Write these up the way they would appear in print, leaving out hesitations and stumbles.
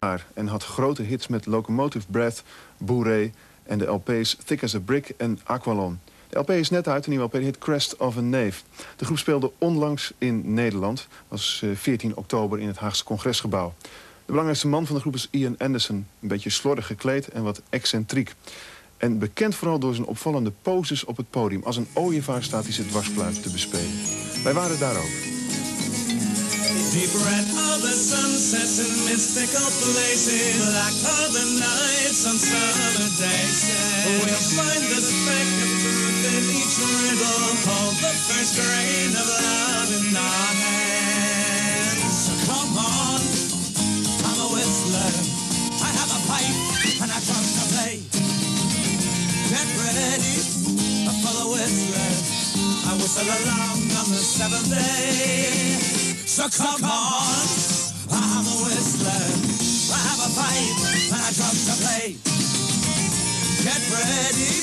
haar en had grote hits met Locomotive Breath, Bourrée en de LP's Thick as a Brick en Aqualon. De LP is net uit, een nieuwe LP, die heet Crest of a Knave. De groep speelde onlangs in Nederland, was 14 oktober in het Haagse Congresgebouw. De belangrijkste man van de groep is Ian Anderson, een beetje slordig gekleed en wat excentriek. En bekend vooral door zijn opvallende poses op het podium. Als een ooievaar staat hij zijn dwarsfluit te bespelen. Wij waren daar ook. Deep red are the sunsets in mystical places, black are the nights on summer days. We'll find the speck of truth in each riddle, hold the first grain of love in our hands. So come on, I'm a whistler, I have a pipe and I come to play. Get ready for the whistler, I whistle along on the seventh day. So come on, I'm a whistler, I have a pipe and I come to play. Get ready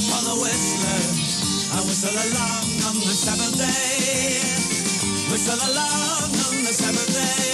for the whistler, I whistle along on the seventh day. Whistle along on the seventh day.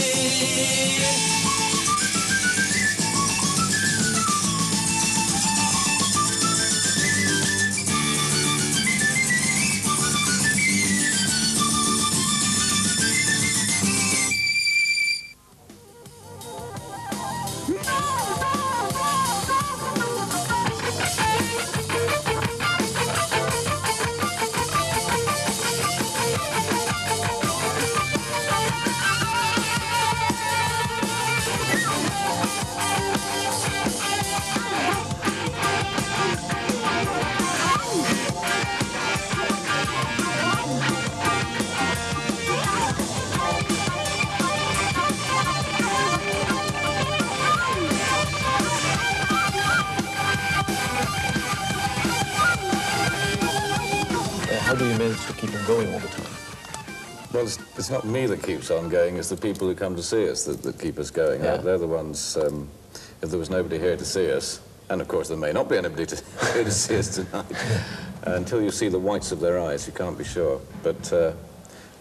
How do you manage to keep it going all the time? Well, it's not me that keeps on going, it's the people who come to see us that keep us going. Yeah. They're the ones, if there was nobody here to see us, and of course there may not be anybody here to see us tonight, until you see the whites of their eyes, you can't be sure. But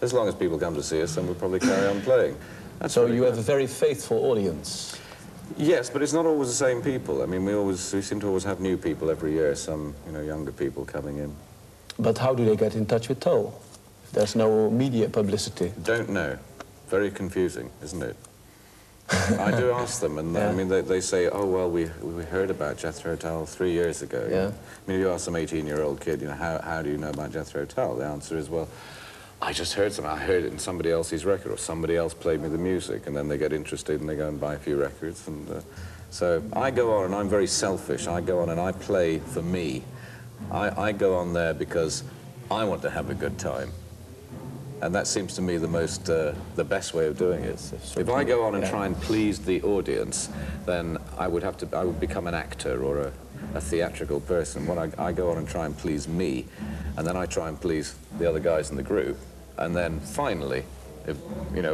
as long as people come to see us, then we'll probably carry on playing. That's So really you good. have a very faithful audience. Yes, but it's not always the same people. I mean, we seem to always have new people every year, some, younger people coming in. But how do they get in touch with Toll? If there's no media publicity. Don't know. Very confusing, isn't it? I do ask them, and Yeah. I mean, they say, oh, well, we heard about Jethro Tull 3 years ago. Yeah. I mean, you ask some 18-year-old kid, how do you know about Jethro Tull? The answer is, well, I just heard something. I heard it in somebody else's record, or somebody else played me the music, and then they get interested and they go and buy a few records. And so I go on, and I'm very selfish. I go on and I play for me. I go on there because I want to have a good time. And that seems to me the best way of doing it. If I go on and try and please the audience, then I would become an actor or a theatrical person. When I go on and try and please me, and then I try and please the other guys in the group, and then finally,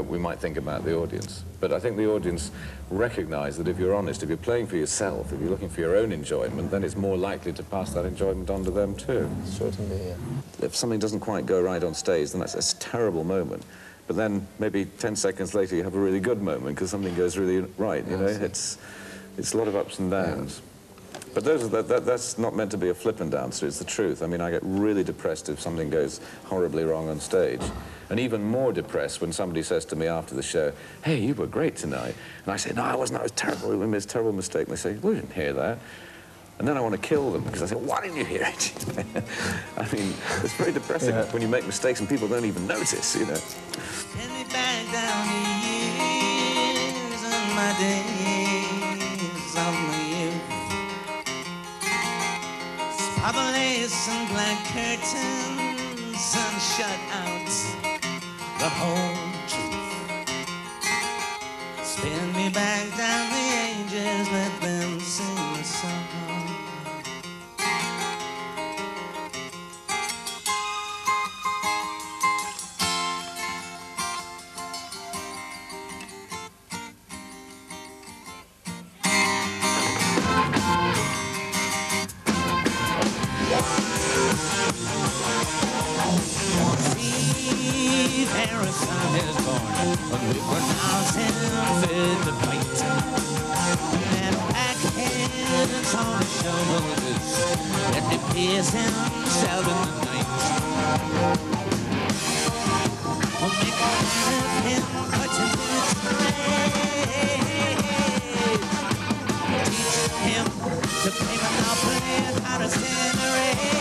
we might think about the audience. But I think the audience recognize that if you're honest, if you're playing for yourself, if you're looking for your own enjoyment, then it's more likely to pass that enjoyment on to them too. Certainly, yeah. If something doesn't quite go right on stage, then that's a terrible moment. But then maybe 10 seconds later you have a really good moment because something goes really right, It's a lot of ups and downs. Yeah. But that's not meant to be a flippant answer, it's the truth. I mean, I get really depressed if something goes horribly wrong on stage. And even more depressed when somebody says to me after the show, hey, you were great tonight. And I say, no, I wasn't, I was terrible, we made a terrible mistake. And they say, we didn't hear that. And then I want to kill them because I say, why didn't you hear it? I mean, it's very depressing when you make mistakes and people don't even notice, Send me back down the years of my days of my youth. Sparkle lace and black curtains, sun shut out the whole truth. Spin me back down the ages, let them sing the song. Harrison is born, but we pronounce him fit to fight. It peers himself in the night. Oh, make a man of him, but you do trade. Teach him to play Monopoly and how to stand a race.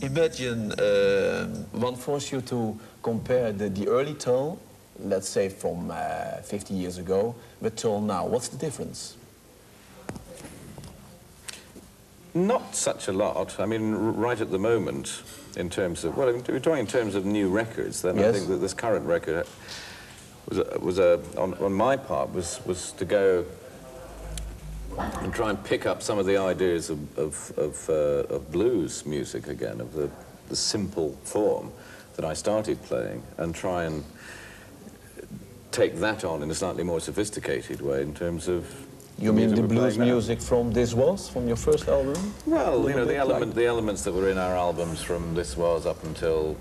Imagine one forced you to compare the early Toll, let's say from 50 years ago, with Toll now. What's the difference? Not such a lot. I mean, right at the moment, in terms of, well, if we're talking in terms of new records, then yes. I think that this current record on my part, was to go and try and pick up some of the ideas of blues music again, of the simple form that I started playing, and try and take that on in a slightly more sophisticated way in terms of... You mean the blues music from This Was, from your first album? Well, you know, the elements that were in our albums from This Was up until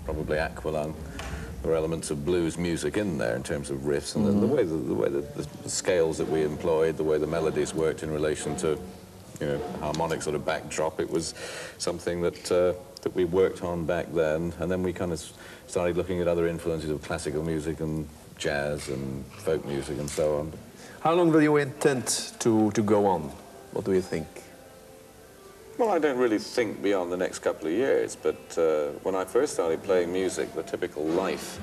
probably Aqualung. There were elements of blues music in there in terms of riffs and the way the scales that we employed, the way the melodies worked in relation to, you know, harmonic sort of backdrop. It was something that that we worked on back then, and then we kind of started looking at other influences of classical music and jazz and folk music and so on. How long will you intend to go on? What do you think? Well, I don't really think beyond the next couple of years, but when I first started playing music, the typical life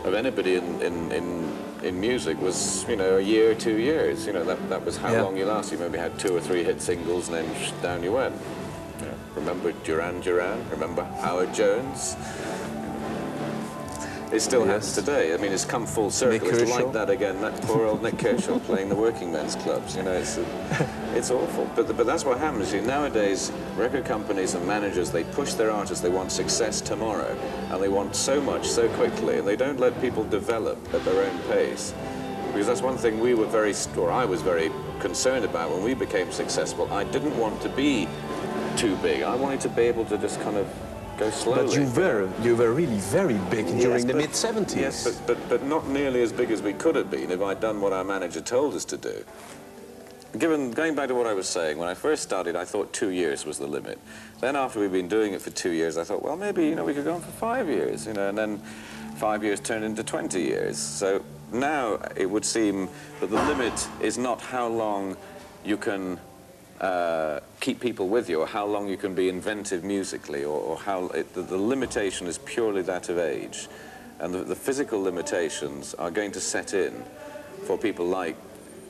of anybody in music was, you know, a year, 2 years. You know, that was how long you last. You maybe had 2 or 3 hit singles and then down you went. You know, remember Duran Duran? Remember Howard Jones? It still happens today. I mean, it's come full circle. It's like that again. That poor old Nick Kershaw playing the working men's clubs. You know, it's awful. But that's what happens. You know, nowadays, record companies and managers, they push their artists. They want success tomorrow, and they want so much so quickly, and they don't let people develop at their own pace. Because that's one thing we were I was very concerned about when we became successful. I didn't want to be too big. I wanted to be able to just kind of go slowly. But you were really very big during the mid-70s. Yes, but not nearly as big as we could have been if I'd done what our manager told us to do. Going back to what I was saying, when I first started, I thought 2 years was the limit. Then after we'd been doing it for 2 years, I thought, well, maybe, you know, we could go on for 5 years, you know, and then 5 years turned into 20 years. So now it would seem that the limit is not how long you can keep people with you, or how long you can be inventive musically, or how the limitation is purely that of age. And the physical limitations are going to set in for people like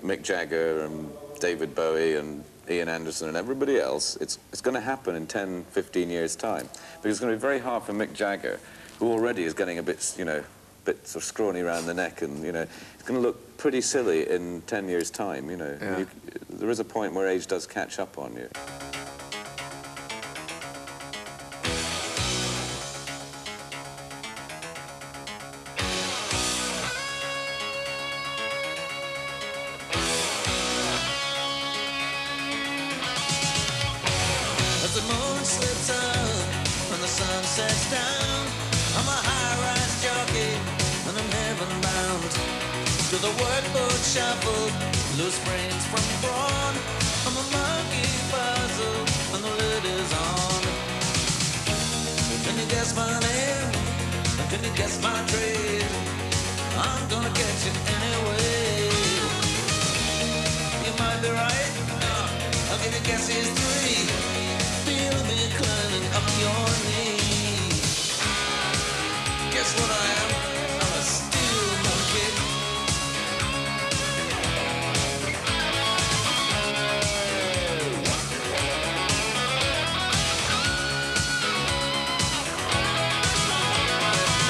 Mick Jagger and David Bowie and Ian Anderson and everybody else. It's going to happen in 10, 15 years' time. Because it's going to be very hard for Mick Jagger, who already is getting a bit, you know, bit sort of scrawny around the neck, and, you know, it's going to look pretty silly in 10 years' time, you know. Yeah. There is a point where age does catch up on you. As the moon slips up and the sun sets down, I'm a high-rise jockey and I'm heaven-bound. To the workboat shuffle, loose brains from brawn. I'm a monkey puzzle and the lid is on. Can you guess my name? Can you guess my trade? I'm gonna catch it anyway. You might be right. I'll give you guesses 3. Feel me climbing up your knee. Guess what I am? I'm a steel monkey.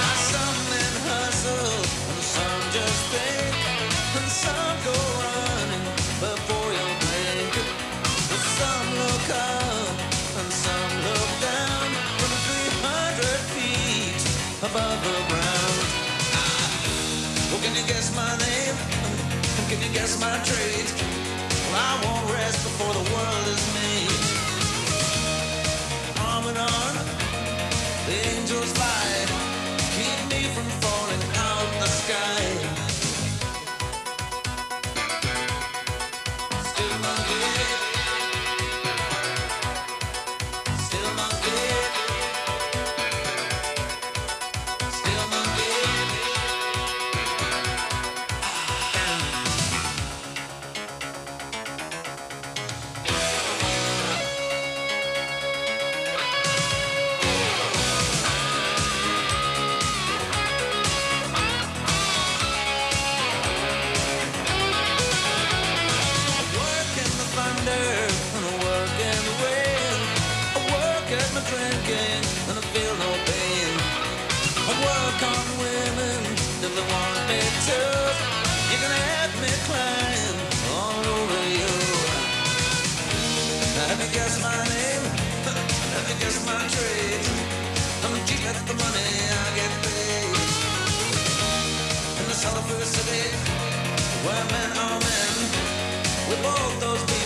Now some men hustle and some just think, and some go running before you blink. But some look up and some look down from 300 feet above the ground. Well, can you guess my name? Can you guess my trade? Well, I won't rest before the world is made. Arm in arm, the angels fly, keep me from falling out the sky. Still monkey, still monkey, still monkey. Drinking and I feel no pain. I work on women if they want me to. You can have me climb all over you. Have you guessed my name? Have you guessed my trade? I'm cheap at the money I get paid. In the South City, where men are men, we both those people.